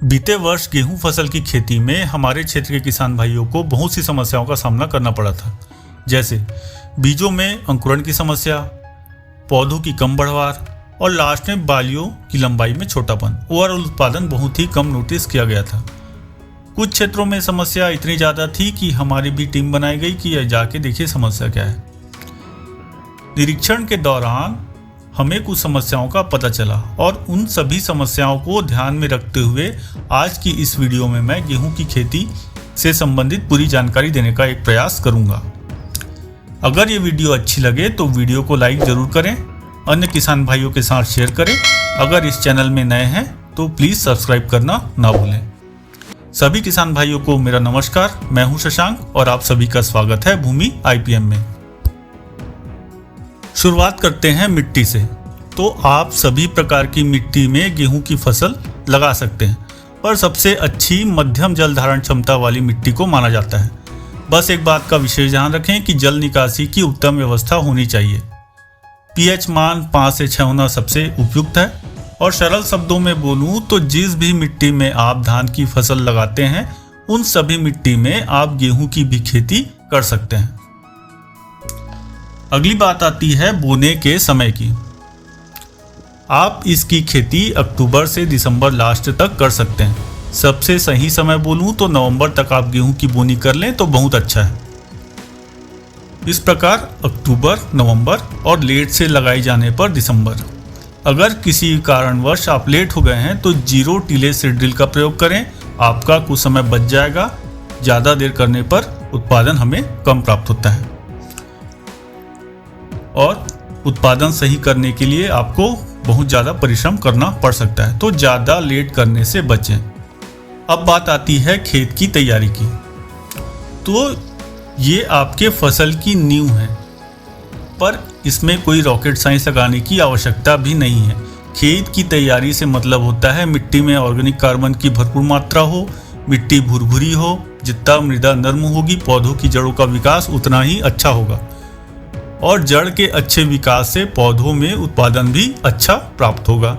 बीते वर्ष गेहूं फसल की खेती में हमारे क्षेत्र के किसान भाइयों को बहुत सी समस्याओं का सामना करना पड़ा था, जैसे बीजों में अंकुरण की समस्या, पौधों की कम बढ़वार और लास्ट में बालियों की लंबाई में छोटापन। ओवरऑल उत्पादन बहुत ही कम नोटिस किया गया था। कुछ क्षेत्रों में समस्या इतनी ज़्यादा थी कि हमारी भी टीम बनाई गई कि यह जाके देखिए समस्या क्या है। निरीक्षण के दौरान हमें कुछ समस्याओं का पता चला और उन सभी समस्याओं को ध्यान में रखते हुए आज की इस वीडियो में मैं गेहूं की खेती से संबंधित पूरी जानकारी देने का एक प्रयास करूंगा। अगर ये वीडियो अच्छी लगे तो वीडियो को लाइक ज़रूर करें, अन्य किसान भाइयों के साथ शेयर करें। अगर इस चैनल में नए हैं तो प्लीज़ सब्सक्राइब करना ना भूलें। सभी किसान भाइयों को मेरा नमस्कार। मैं हूं शशांक और आप सभी का स्वागत है भूमि IPM में। शुरुआत करते हैं मिट्टी से। तो आप सभी प्रकार की मिट्टी में गेहूं की फसल लगा सकते हैं, पर सबसे अच्छी मध्यम जल धारण क्षमता वाली मिट्टी को माना जाता है। बस एक बात का विशेष ध्यान रखें कि जल निकासी की उत्तम व्यवस्था होनी चाहिए। pH मान 5 से 6 होना सबसे उपयुक्त है। और सरल शब्दों में बोलूं तो जिस भी मिट्टी में आप धान की फसल लगाते हैं उन सभी मिट्टी में आप गेहूं की भी खेती कर सकते हैं। अगली बात आती है बोने के समय की। आप इसकी खेती अक्टूबर से दिसंबर लास्ट तक कर सकते हैं। सबसे सही समय बोलूं तो नवंबर तक आप गेहूं की बोनी कर लें तो बहुत अच्छा है। इस प्रकार अक्टूबर, नवंबर और लेट से लगाई जाने पर दिसंबर। अगर किसी कारणवश आप लेट हो गए हैं तो 0 टीले सीड ड्रिल का प्रयोग करें। आपका कुछ समय बच जाएगा। ज़्यादा देर करने पर उत्पादन हमें कम प्राप्त होता है और उत्पादन सही करने के लिए आपको बहुत ज़्यादा परिश्रम करना पड़ सकता है, तो ज़्यादा लेट करने से बचें। अब बात आती है खेत की तैयारी की। तो ये आपके फसल की नींव है, पर इसमें कोई रॉकेट साइंस लगाने की आवश्यकता भी नहीं है। खेत की तैयारी से मतलब होता है मिट्टी में ऑर्गेनिक कार्बन की भरपूर मात्रा हो, मिट्टी भुरभुरी हो। जितना मृदा नर्म होगी पौधों की जड़ों का विकास उतना ही अच्छा होगा और जड़ के अच्छे विकास से पौधों में उत्पादन भी अच्छा प्राप्त होगा।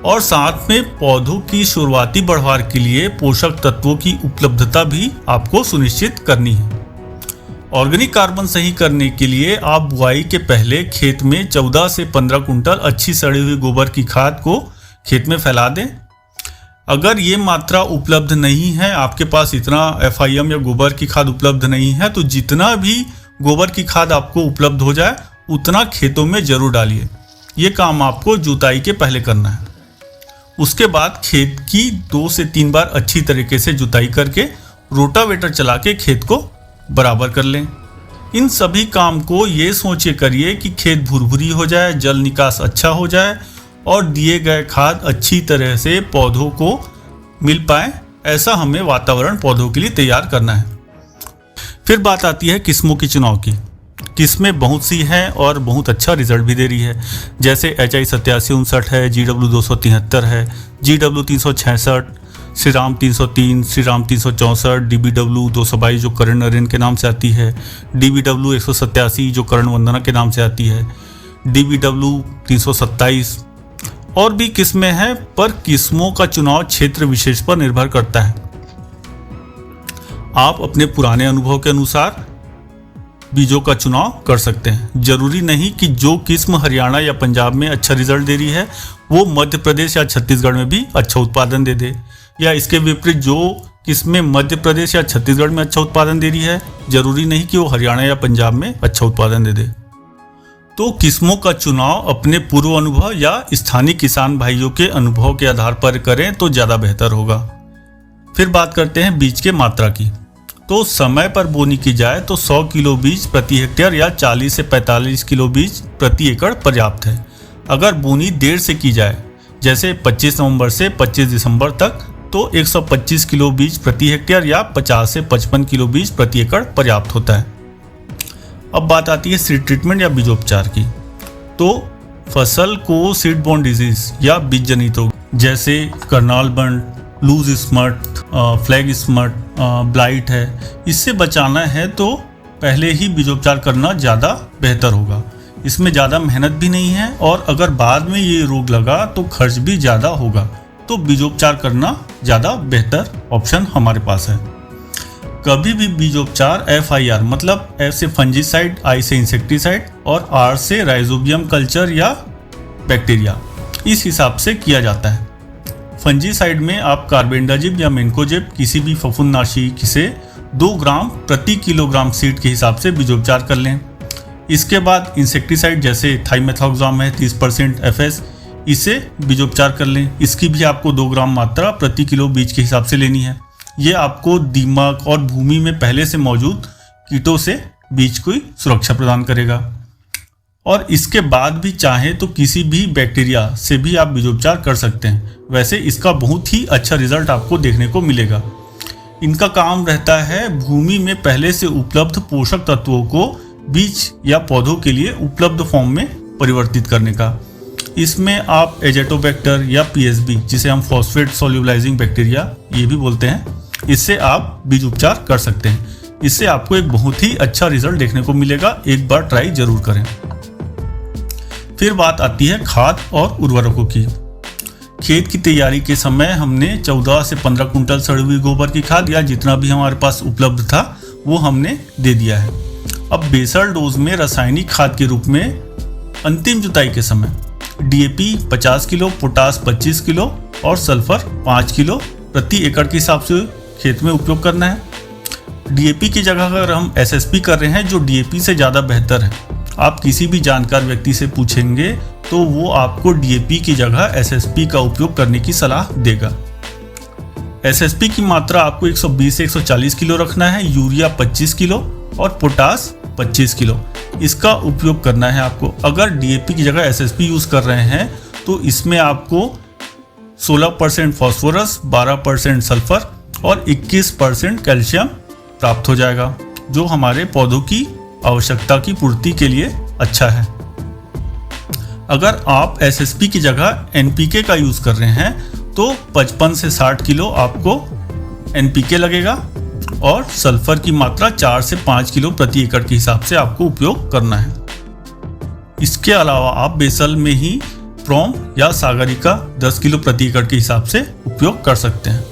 और साथ में पौधों की शुरुआती बढ़वार के लिए पोषक तत्वों की उपलब्धता भी आपको सुनिश्चित करनी है। ऑर्गेनिक कार्बन सही करने के लिए आप बुआई के पहले खेत में 14 से 15 कुंटल अच्छी सड़ी हुई गोबर की खाद को खेत में फैला दें। अगर ये मात्रा उपलब्ध नहीं है, आपके पास इतना FIM या गोबर की खाद उपलब्ध नहीं है, तो जितना भी गोबर की खाद आपको उपलब्ध हो जाए उतना खेतों में जरूर डालिए। ये काम आपको जुताई के पहले करना है। उसके बाद खेत की 2 से 3 बार अच्छी तरीके से जुताई करके रोटावेटर चला के खेत को बराबर कर लें। इन सभी काम को ये सोचे करिए कि खेत भुरभुरी हो जाए, जल निकास अच्छा हो जाए और दिए गए खाद अच्छी तरह से पौधों को मिल पाए। ऐसा हमें वातावरण पौधों के लिए तैयार करना है। फिर बात आती है किस्मों की चुनाव की। किस्में बहुत सी हैं और बहुत अच्छा रिजल्ट भी दे रही है, जैसे HI 8759 है, GW 273 है, GW 366, श्रीराम 303, श्रीराम 364, DBW 222 जो करण नरेन के नाम से आती है, DBW 187 जो करण वंदना के नाम से आती है, DBW 327 और भी किस्में हैं, पर किस्मों का चुनाव क्षेत्र विशेष पर निर्भर करता है। आप अपने पुराने अनुभव के अनुसार बीजों का चुनाव कर सकते हैं। जरूरी नहीं कि जो किस्म हरियाणा या पंजाब में अच्छा रिजल्ट दे रही है वो मध्य प्रदेश या छत्तीसगढ़ में भी अच्छा उत्पादन दे दे, या इसके विपरीत जो किस्में मध्य प्रदेश या छत्तीसगढ़ में अच्छा उत्पादन दे रही है जरूरी नहीं कि वो हरियाणा या पंजाब में अच्छा उत्पादन दे दे। तो किस्मों का चुनाव अपने पूर्व अनुभव या स्थानीय किसान भाइयों के अनुभव के आधार पर करें तो ज़्यादा बेहतर होगा। फिर बात करते हैं बीज के मात्रा की। तो समय पर बोनी की जाए तो 100 किलो बीज प्रति हेक्टेयर या 40 से 45 किलो बीज प्रति एकड़ पर्याप्त है। अगर बोनी देर से की जाए, जैसे 25 नवंबर से 25 दिसंबर तक, तो 125 किलो बीज प्रति हेक्टेयर या 50 से 55 किलो बीज प्रति एकड़ पर्याप्त होता है। अब बात आती है सीड ट्रीटमेंट या बीजोपचार की। तो फसल को सीड बोर्न डिजीज या बीज जनित रोग जैसे Karnal bunt, loose smut, flag smut, blight है, इससे बचाना है तो पहले ही बीजोपचार करना ज़्यादा बेहतर होगा। इसमें ज़्यादा मेहनत भी नहीं है और अगर बाद में ये रोग लगा तो खर्च भी ज़्यादा होगा तो बीजोपचार करना ज़्यादा बेहतर ऑप्शन हमारे पास है। कभी भी बीजोपचार FIR मतलब F से फंजीसाइड, I से इंसेक्टिसाइड और R से राइजोबियम कल्चर या बैक्टीरिया, इस हिसाब से किया जाता है। फंजीसाइड में आप कार्बेंडाजिम या मेन्कोजेब किसी भी फफूंदनाशी से 2 ग्राम प्रति किलोग्राम सीड के हिसाब से बीजोपचार कर लें। इसके बाद इंसेक्टिसाइड जैसे थाइमेथॉक्साम है 30% FS, इसे बीजोपचार कर लें। इसकी भी आपको 2 ग्राम मात्रा प्रति किलो बीज के हिसाब से लेनी है। ये आपको दीमक और भूमि में पहले से मौजूद कीटों से बीज को सुरक्षा प्रदान करेगा। और इसके बाद भी चाहें तो किसी भी बैक्टीरिया से भी आप बीजोपचार कर सकते हैं। वैसे इसका बहुत ही अच्छा रिजल्ट आपको देखने को मिलेगा। इनका काम रहता है भूमि में पहले से उपलब्ध पोषक तत्वों को बीज या पौधों के लिए उपलब्ध फॉर्म में परिवर्तित करने का। इसमें आप एजेटोबैक्टर या PSB, जिसे हम फॉस्फेट सोल्यूबलाइजिंग बैक्टीरिया ये भी बोलते हैं, इससे आप बीज उपचार कर सकते हैं। इससे आपको एक बहुत ही अच्छा रिजल्ट देखने को मिलेगा। एक बार ट्राई जरूर करें। फिर बात आती है खाद और उर्वरकों की। खेत की तैयारी के समय हमने 14 से 15 कुंटल सड़ी हुई गोबर की खाद या जितना भी हमारे पास उपलब्ध था वो हमने दे दिया है। अब बेसल डोज में रासायनिक खाद के रूप में अंतिम जुताई के समय DAP 50 किलो, पोटास 25 किलो और सल्फर 5 किलो प्रति एकड़ के हिसाब से खेत में उपयोग करना है। DAP की जगह अगर हम SSP कर रहे हैं जो DAP से ज़्यादा बेहतर है, आप किसी भी जानकार व्यक्ति से पूछेंगे तो वो आपको DAP की जगह SSP का उपयोग करने की सलाह देगा। SSP की मात्रा आपको 120 से 140 किलो रखना है, यूरिया 25 किलो और पोटास 25 किलो इसका उपयोग करना है आपको। अगर DAP की जगह SSP यूज़ कर रहे हैं तो इसमें आपको 16% फास्फोरस, 12% सल्फर और 21% कैल्शियम प्राप्त हो जाएगा, जो हमारे पौधों की आवश्यकता की पूर्ति के लिए अच्छा है। अगर आप SSP की जगह NPK का यूज़ कर रहे हैं तो 55 से 60 किलो आपको NPK लगेगा और सल्फर की मात्रा 4 से 5 किलो प्रति एकड़ के हिसाब से आपको उपयोग करना है। इसके अलावा आप बेसल में ही प्रोम या सागरिका 10 किलो प्रति एकड़ के हिसाब से उपयोग कर सकते हैं।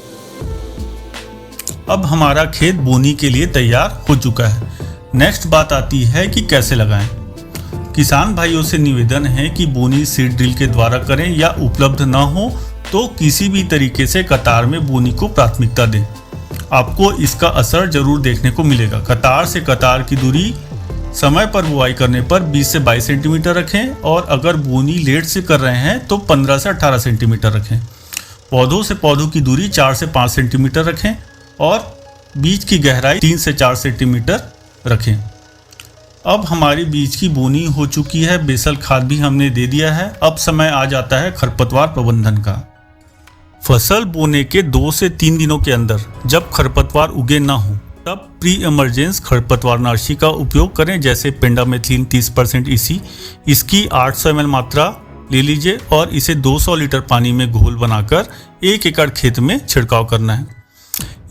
अब हमारा खेत बोनी के लिए तैयार हो चुका है। नेक्स्ट बात आती है कि कैसे लगाएं। किसान भाइयों से निवेदन है कि बोनी सीड ड्रिल के द्वारा करें या उपलब्ध न हो तो किसी भी तरीके से कतार में बोनी को प्राथमिकता दें। आपको इसका असर जरूर देखने को मिलेगा। कतार से कतार की दूरी समय पर बुआई करने पर 20 से 22 सेंटीमीटर रखें और अगर बोनी लेट से कर रहे हैं तो 15 से 18 सेंटीमीटर रखें। पौधों से पौधों की दूरी 4 से 5 सेंटीमीटर रखें और बीज की गहराई 3 से 4 सेंटीमीटर रखें। अब हमारी बीज की बोनी हो चुकी है, बेसल खाद भी हमने दे दिया है। अब समय आ जाता है खरपतवार प्रबंधन का। फसल बोने के 2 से 3 दिनों के अंदर जब खरपतवार उगे ना हो तब प्री इमरजेंस खरपतवारनाशी का उपयोग करें, जैसे पेंडामेथिलीन 30% EC। इसकी 800 ml मात्रा ले लीजिए और इसे 200 लीटर पानी में घोल बनाकर 1 एकड़ खेत में छिड़काव करना है।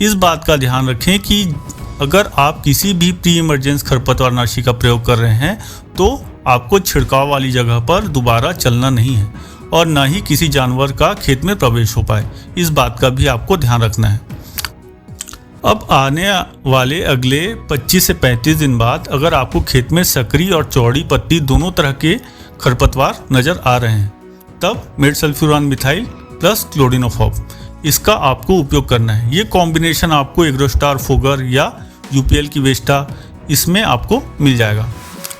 इस बात का ध्यान रखें कि अगर आप किसी भी प्री इमरजेंस खरपतवारनाशी का प्रयोग कर रहे हैं तो आपको छिड़काव वाली जगह पर दोबारा चलना नहीं है और न ही किसी जानवर का खेत में प्रवेश हो पाए। इस बात का भी आपको ध्यान रखना है। अब आने वाले अगले 25 से 35 दिन बाद अगर आपको खेत में सकरी और चौड़ी पत्ती दोनों तरह के खरपतवार नज़र आ रहे हैं तब मेटसल्फ्यूरान मिथाइल प्लस क्लोरिनोफॉप इसका आपको उपयोग करना है। ये कॉम्बिनेशन आपको एग्रोस्टार फोगर या UPL की वेस्टा इसमें आपको मिल जाएगा।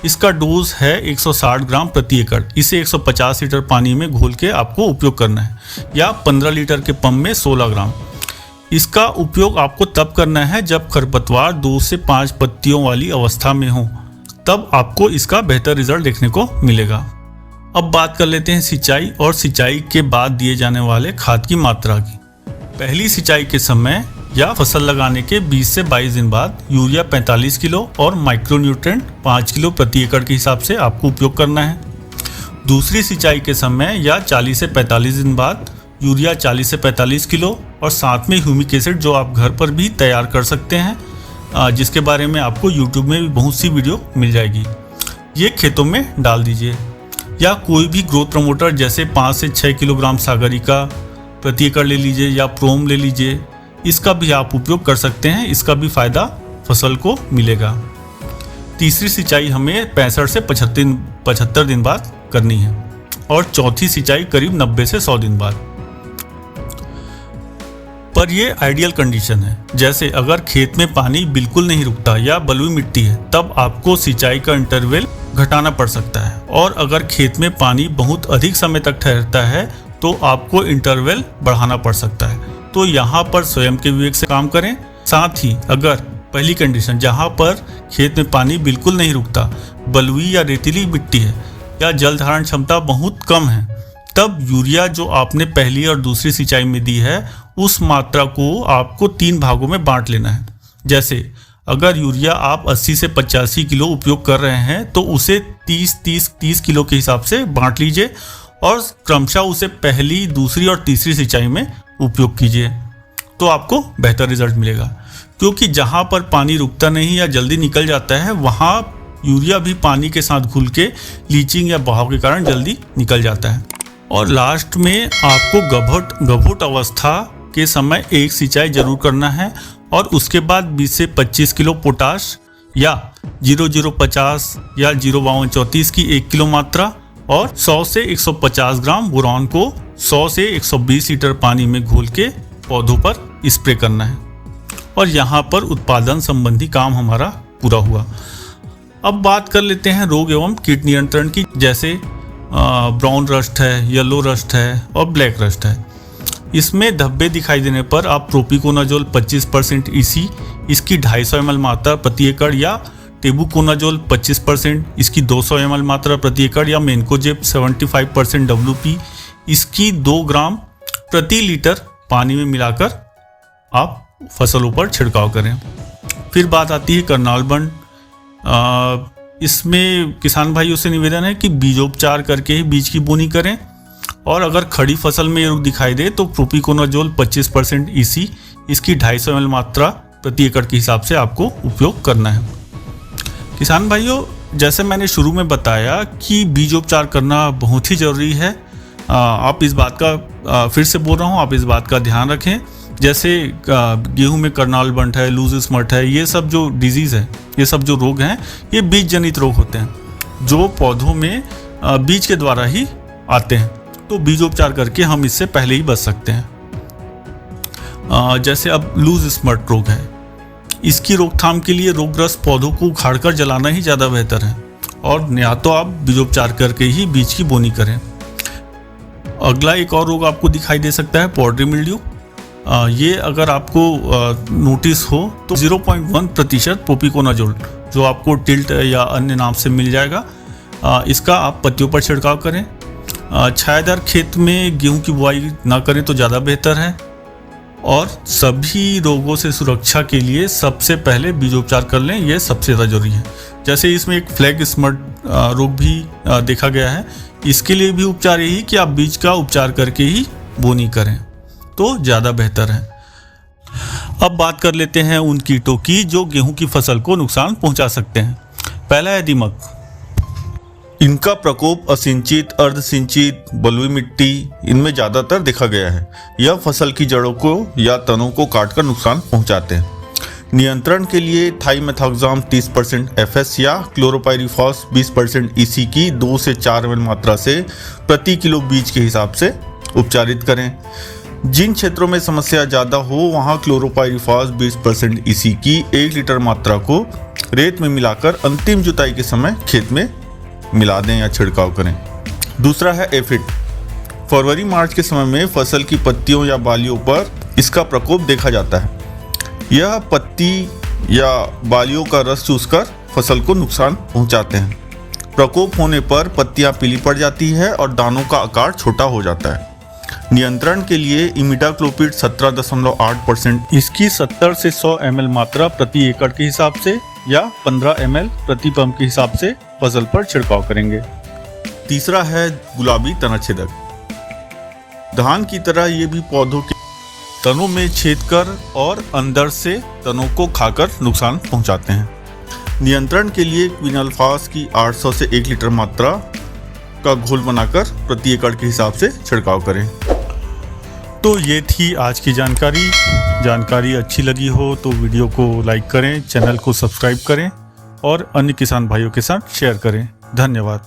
इसका डोज है 160 ग्राम प्रति एकड़। इसे 150 लीटर पानी में घोल के आपको उपयोग करना है या 15 लीटर के पंप में 16 ग्राम। इसका उपयोग आपको तब करना है जब खरपतवार 2 से 5 पत्तियों वाली अवस्था में हो, तब आपको इसका बेहतर रिजल्ट देखने को मिलेगा। अब बात कर लेते हैं सिंचाई और सिंचाई के बाद दिए जाने वाले खाद की मात्रा की। पहली सिंचाई के समय या फसल लगाने के 20 से 22 दिन बाद यूरिया 45 किलो और माइक्रोन्यूट्रेंट 5 किलो प्रति एकड़ के हिसाब से आपको उपयोग करना है। दूसरी सिंचाई के समय या 40 से 45 दिन बाद यूरिया 40 से 45 किलो और साथ में ह्यूमिक एसिड जो आप घर पर भी तैयार कर सकते हैं, जिसके बारे में आपको यूट्यूब में भी बहुत सी वीडियो मिल जाएगी। ये खेतों में डाल दीजिए। या कोई भी ग्रोथ प्रमोटर जैसे 5 से 6 किलोग्राम सागरिका, प्रति एकड़ ले लीजिए या प्रोम ले लीजिए, इसका भी आप उपयोग कर सकते हैं। इसका भी फायदा फसल को मिलेगा। तीसरी सिंचाई हमें 65 से 75 दिन बाद करनी है और चौथी सिंचाई करीब 90 से 100 दिन बाद। पर ये आइडियल कंडीशन है। जैसे अगर खेत में पानी बिल्कुल नहीं रुकता या बलुई मिट्टी है, तब आपको सिंचाई का इंटरवल घटाना पड़ सकता है। और अगर खेत में पानी बहुत अधिक समय तक ठहरता है तो आपको इंटरवल बढ़ाना पड़ सकता है। तो यहाँ पर स्वयं के विवेक से काम करें। साथ ही अगर पहली कंडीशन जहाँ पर खेत में पानी बिल्कुल नहीं रुकता, बलुई या रेतीली मिट्टी है या जल धारण क्षमता बहुत कम है, तब यूरिया जो आपने पहली और दूसरी सिंचाई में दी है उस मात्रा को आपको 3 भागों में बांट लेना है। जैसे अगर यूरिया आप 80 से 85 किलो उपयोग कर रहे हैं तो उसे 30 किलो के हिसाब से बांट लीजिए और क्रमशः उसे पहली, दूसरी और तीसरी सिंचाई में उपयोग कीजिए, तो आपको बेहतर रिजल्ट मिलेगा। क्योंकि जहाँ पर पानी रुकता नहीं या जल्दी निकल जाता है, वहाँ यूरिया भी पानी के साथ घुल के लीचिंग या बहाव के कारण जल्दी निकल जाता है। और लास्ट में आपको गभोट अवस्था के समय एक सिंचाई जरूर करना है और उसके बाद 20 से 25 किलो पोटाश या 0050 या 05234 की 1 किलो मात्रा और 100 से 150 ग्राम बोरॉन को 100 से 120 लीटर पानी में घोल के पौधों पर स्प्रे करना है। और यहाँ पर उत्पादन संबंधी काम हमारा पूरा हुआ। अब बात कर लेते हैं रोग एवं कीट नियंत्रण की। जैसे ब्राउन रस्ट है, येलो रस्ट है और ब्लैक रस्ट है। इसमें धब्बे दिखाई देने पर आप प्रोपिकोनाजोल 25% ईसी, इसकी 250 ml मात्रा प्रति एकड़, या टेबुकोनाजोल 25%, इसकी 200 ml मात्रा प्रति एकड़, या मेनकोजेब 75% WP, इसकी 2 ग्राम प्रति लीटर पानी में मिलाकर आप फसलों पर छिड़काव करें। फिर बात आती है करनाल बंड। इसमें किसान भाइयों से निवेदन है कि बीजोपचार करके ही बीज की बोनी करें और अगर खड़ी फसल में ये रोग दिखाई दे तो प्रोपिकोनाजोल 25% ईसी, इसकी 250 ml मात्रा प्रति एकड़ के हिसाब से आपको उपयोग करना है। किसान भाइयों, जैसे मैंने शुरू में बताया कि बीजोपचार करना बहुत ही ज़रूरी है। आप इस बात का फिर से बोल रहा हूँ, आप इस बात का ध्यान रखें। जैसे गेहूं में करनाल बंट है, लूज स्मट है, ये सब जो डिजीज़ है, ये सब जो रोग हैं, ये बीज जनित रोग होते हैं जो पौधों में बीज के द्वारा ही आते हैं। तो बीजोपचार करके हम इससे पहले ही बच सकते हैं। जैसे अब लूज स्मट रोग है, इसकी रोकथाम के लिए रोगग्रस्त पौधों को उखाड़कर जलाना ही ज़्यादा बेहतर है और या तो आप बीजोपचार करके ही बीज की बोनी करें। अगला एक और रोग आपको दिखाई दे सकता है पाउडरी मिल्ड्यू। ये अगर आपको नोटिस हो तो 0.1% प्रोपिकोनाजोल, जो आपको टिल्ट या अन्य नाम से मिल जाएगा, इसका आप पत्तियों पर छिड़काव करें। छायादार खेत में गेहूं की बुआई ना करें तो ज़्यादा बेहतर है। और सभी रोगों से सुरक्षा के लिए सबसे पहले बीजोपचार कर लें, ये सबसे ज़्यादा जरूरी है। जैसे इसमें एक फ्लैग स्मट रोग भी देखा गया है, इसके लिए भी उपचार यही कि आप बीज का उपचार करके ही बोनी करें तो ज़्यादा बेहतर है। अब बात कर लेते हैं उन कीटों की जो गेहूं की फसल को नुकसान पहुंचा सकते हैं। पहला है दीमक। इनका प्रकोप असिंचित, अर्धसिंचित, बलुई मिट्टी, इनमें ज़्यादातर देखा गया है। यह फसल की जड़ों को या तनों को काटकर नुकसान पहुंचाते हैं। नियंत्रण के लिए थाइमेथाक्साम 30% FS या क्लोरोपाइरीफॉस 20% EC की 2 से 4 ml मात्रा से प्रति किलो बीज के हिसाब से उपचारित करें। जिन क्षेत्रों में समस्या ज़्यादा हो वहाँ क्लोरोपाइरीफॉस 20% EC की 1 लीटर मात्रा को रेत में मिलाकर अंतिम जुताई के समय खेत में मिला दें या छिड़काव करें। दूसरा है एफिड। फरवरी मार्च के समय में फसल की पत्तियों या बालियों पर इसका प्रकोप देखा जाता है। यह पत्ती या बालियों का रस चूसकर फसल को नुकसान पहुंचाते हैं। प्रकोप होने पर पत्तियां पीली पड़ जाती है और दानों का आकार छोटा हो जाता है। नियंत्रण के लिए इमिडाक्लोपिड 17.8%, इसकी 70 से 100 ml मात्रा प्रति एकड़ के हिसाब से या 15 ml प्रति पंप के हिसाब से फसल पर छिड़काव करेंगे। तीसरा है गुलाबी तनाछेदक। धान की तरह ये भी पौधों के तनों में छेद कर और अंदर से तनों को खाकर नुकसान पहुंचाते हैं। नियंत्रण के लिए क्विनाल्फास की 800 से 1 लीटर मात्रा का घोल बनाकर प्रति एकड़ के हिसाब से छिड़काव करें। तो ये थी आज की जानकारी अच्छी लगी हो तो वीडियो को लाइक करें, चैनल को सब्सक्राइब करें और अन्य किसान भाइयों के साथ शेयर करें। धन्यवाद।